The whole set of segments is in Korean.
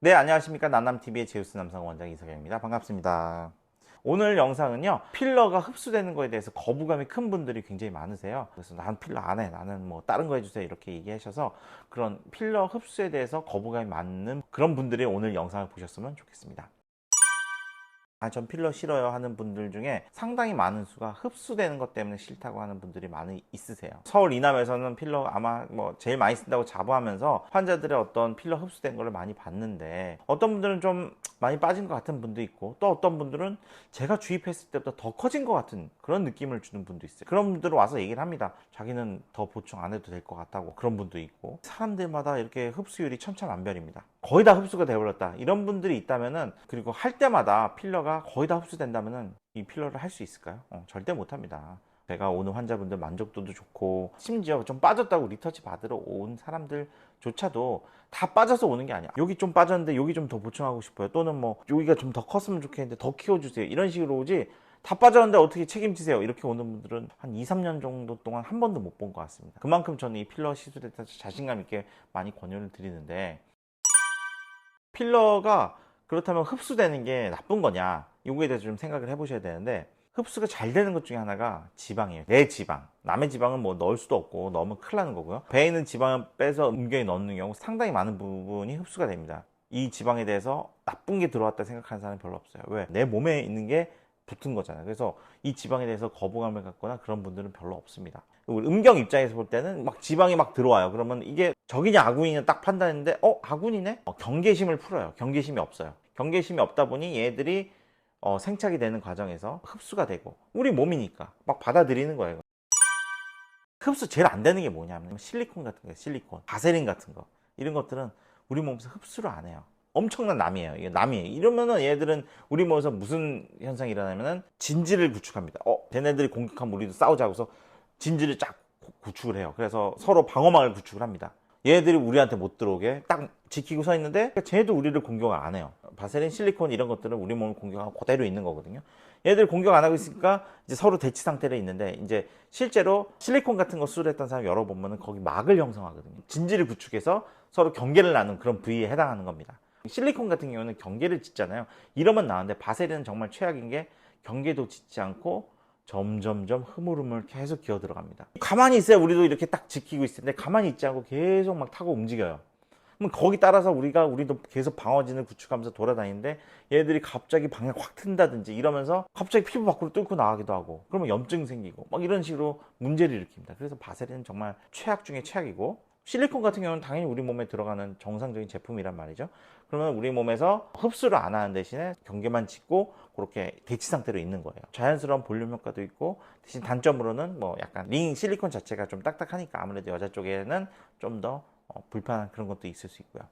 네, 안녕하십니까. 나남TV의 제우스 남성 원장 이석영입니다. 반갑습니다. 오늘 영상은요, 필러가 흡수되는 거에 대해서 거부감이 큰 분들이 굉장히 많으세요. 그래서 난 필러 안 해. 나는 뭐 다른 거 해주세요. 이렇게 얘기하셔서 그런 필러 흡수에 대해서 거부감이 많은 그런 분들이 오늘 영상을 보셨으면 좋겠습니다. 전 필러 싫어요 하는 분들 중에 상당히 많은 수가 흡수되는 것 때문에 싫다고 하는 분들이 많이 있으세요. 서울 이남에서는 필러 아마 뭐 제일 많이 쓴다고 자부하면서 환자들의 어떤 필러 흡수된 걸 많이 봤는데, 어떤 분들은 좀 많이 빠진 것 같은 분도 있고, 또 어떤 분들은 제가 주입했을 때보다 더 커진 것 같은 그런 느낌을 주는 분도 있어요. 그런 분들은 와서 얘기를 합니다. 자기는 더 보충 안 해도 될 것 같다고. 그런 분도 있고, 사람들마다 이렇게 흡수율이 천차만별입니다. 거의 다 흡수가 되어버렸다 이런 분들이 있다면은, 그리고 할 때마다 필러가 거의 다 흡수된다면은 이 필러를 할 수 있을까요? 절대 못합니다. 제가 오는 환자분들 만족도도 좋고, 심지어 좀 빠졌다고 리터치 받으러 온 사람들조차도 다 빠져서 오는 게 아니야. 여기 좀 빠졌는데 여기 좀 더 보충하고 싶어요. 또는 뭐 여기가 좀 더 컸으면 좋겠는데 더 키워주세요. 이런 식으로 오지, 다 빠졌는데 어떻게 책임지세요? 이렇게 오는 분들은 한 2, 3년 정도 동안 한 번도 못 본 것 같습니다. 그만큼 저는 이 필러 시술에 대해서 자신감 있게 많이 권유를 드리는데, 필러가 그렇다면 흡수되는 게 나쁜 거냐, 이거에 대해서 좀 생각을 해보셔야 되는데, 흡수가 잘 되는 것 중에 하나가 지방이에요. 내 지방. 남의 지방은 뭐 넣을 수도 없고 넣으면 큰일 나는 거고요. 배에 있는 지방을 빼서 음경에 넣는 경우 상당히 많은 부분이 흡수가 됩니다. 이 지방에 대해서 나쁜 게 들어왔다 생각하는 사람이 별로 없어요. 왜? 내 몸에 있는 게 붙은 거잖아요. 그래서 이 지방에 대해서 거부감을 갖거나 그런 분들은 별로 없습니다. 음경 입장에서 볼 때는 막 지방이 막 들어와요. 그러면 이게 적이냐 아군이냐 딱 판단했는데, 아군이네? 경계심을 풀어요. 경계심이 없어요. 경계심이 없다 보니 얘들이 생착이 되는 과정에서 흡수가 되고, 우리 몸이니까 막 받아들이는 거예요. 흡수 제일 안 되는 게 뭐냐면 실리콘 같은 거예요. 실리콘, 바세린 같은 거, 이런 것들은 우리 몸에서 흡수를 안 해요. 엄청난 남이에요. 이게 남이에요. 이러면은 얘들은 우리 몸에서 무슨 현상이 일어나면은 진지를 구축합니다. 쟤네들이 공격하면 우리도 싸우자고서 진지를 쫙 구축을 해요. 그래서 서로 방어막을 구축을 합니다. 얘들이 우리한테 못 들어오게 딱 지키고 서 있는데, 쟤도 우리를 공격을 안 해요. 바세린, 실리콘 이런 것들은 우리 몸을 공격하고 그대로 있는 거거든요. 얘들 공격 안 하고 있으니까 이제 서로 대치 상태로 있는데, 이제 실제로 실리콘 같은 거 수술했던 사람 열어보면은 거기 막을 형성하거든요. 진지를 구축해서 서로 경계를 나눈 그런 부위에 해당하는 겁니다. 실리콘 같은 경우는 경계를 짓잖아요. 이러면 나오는데, 바세린은 정말 최악인 게 경계도 짓지 않고 점점점 흐물흐물 계속 기어 들어갑니다. 가만히 있어요. 우리도 이렇게 딱 지키고 있을 텐데 가만히 있지 않고 계속 막 타고 움직여요. 그럼 거기 따라서 우리도 계속 방어진을 구축하면서 돌아다니는데, 얘들이 갑자기 방향 확 튼다든지 이러면서 갑자기 피부 밖으로 뚫고 나가기도 하고, 그러면 염증 생기고 막 이런 식으로 문제를 일으킵니다. 그래서 바세린은 정말 최악 중에 최악이고, 실리콘 같은 경우는 당연히 우리 몸에 들어가는 정상적인 제품이란 말이죠. 그러면 우리 몸에서 흡수를 안 하는 대신에 경계만 짓고 그렇게 대치 상태로 있는 거예요. 자연스러운 볼륨 효과도 있고, 대신 단점으로는 뭐 약간 링 실리콘 자체가 좀 딱딱하니까 아무래도 여자 쪽에는 좀 더 불편한 그런 것도 있을 수 있고요.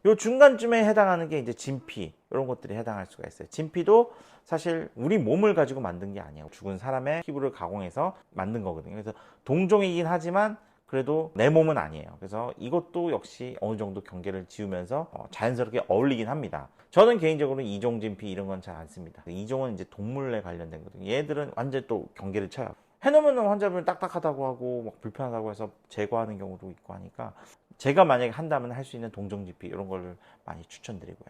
요 중간쯤에 해당하는 게 이제 진피, 이런 것들이 해당할 수가 있어요. 진피도 사실 우리 몸을 가지고 만든 게 아니에요. 죽은 사람의 피부를 가공해서 만든 거거든요. 그래서 동종이긴 하지만 그래도 내 몸은 아니에요. 그래서 이것도 역시 어느 정도 경계를 지우면서 자연스럽게 어울리긴 합니다. 저는 개인적으로 이종 진피 이런 건 잘 안 씁니다. 이종은 이제 동물에 관련된 거거든요. 얘들은 완전 또 경계를 쳐요. 해놓으면 환자분은 딱딱하다고 하고 막 불편하다고 해서 제거하는 경우도 있고 하니까, 제가 만약에 한다면 할 수 있는 동종지피 이런 걸 많이 추천드리고요.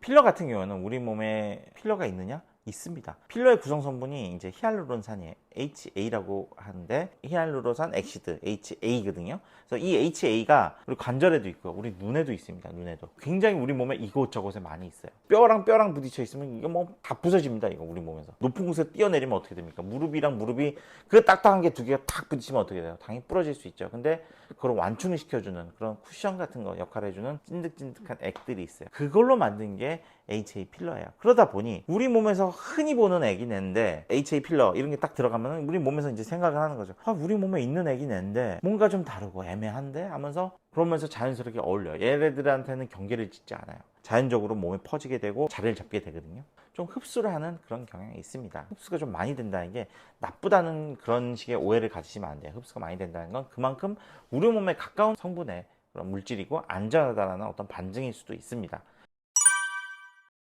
필러 같은 경우는 우리 몸에 필러가 있느냐? 있습니다. 필러의 구성 성분이 이제 히알루론산이에요. HA라고 하는데, 히알루로산 엑시드 HA거든요. 그래서 이 HA가 우리 관절에도 있고요, 우리 눈에도 있습니다. 눈에도 굉장히 우리 몸에 이곳저곳에 많이 있어요. 뼈랑 뼈랑 부딪혀 있으면 이거 뭐 다 부서집니다. 이거 우리 몸에서 높은 곳에 뛰어내리면 어떻게 됩니까? 무릎이랑 무릎이 그 딱딱한 게 두 개가 탁 부딪히면 어떻게 돼요? 당연히 부러질 수 있죠. 근데 그걸 완충을 시켜주는 그런 쿠션 같은 거 역할을 해주는 찐득찐득한 액들이 있어요. 그걸로 만든 게 HA 필러예요. 그러다 보니 우리 몸에서 흔히 보는 액이 낸데, HA 필러 이런 게 딱 들어가면 우리 몸에서 이제 생각을 하는 거죠. 우리 몸에 있는 액이 낸데 뭔가 좀 다르고 애매한데 하면서, 그러면서 자연스럽게 어울려요. 얘네들한테는 경계를 짓지 않아요. 자연적으로 몸에 퍼지게 되고 자리를 잡게 되거든요. 좀 흡수를 하는 그런 경향이 있습니다. 흡수가 좀 많이 된다는 게 나쁘다는 그런 식의 오해를 가지시면 안 돼요. 흡수가 많이 된다는 건 그만큼 우리 몸에 가까운 성분의 그런 물질이고 안전하다는 어떤 반증일 수도 있습니다.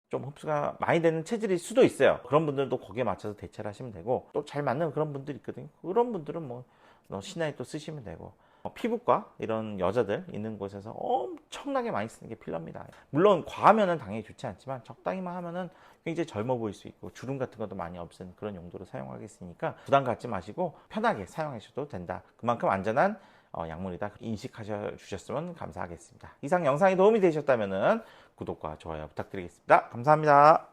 좀 흡수가 많이 되는 체질일 수도 있어요. 그런 분들도 거기에 맞춰서 대처를 하시면 되고, 또 잘 맞는 그런 분들이 있거든요. 그런 분들은 뭐 시나이 또 쓰시면 되고, 피부과 이런 여자들 있는 곳에서 엄청나게 많이 쓰는 게 필러입니다. 물론 과하면은 당연히 좋지 않지만 적당히만 하면은 굉장히 젊어 보일 수 있고 주름 같은 것도 많이 없애는 그런 용도로 사용하겠으니까 부담 갖지 마시고 편하게 사용하셔도 된다. 그만큼 안전한 약물이다 인식하셔 주셨으면 감사하겠습니다. 이상 영상이 도움이 되셨다면은 구독과 좋아요 부탁드리겠습니다. 감사합니다.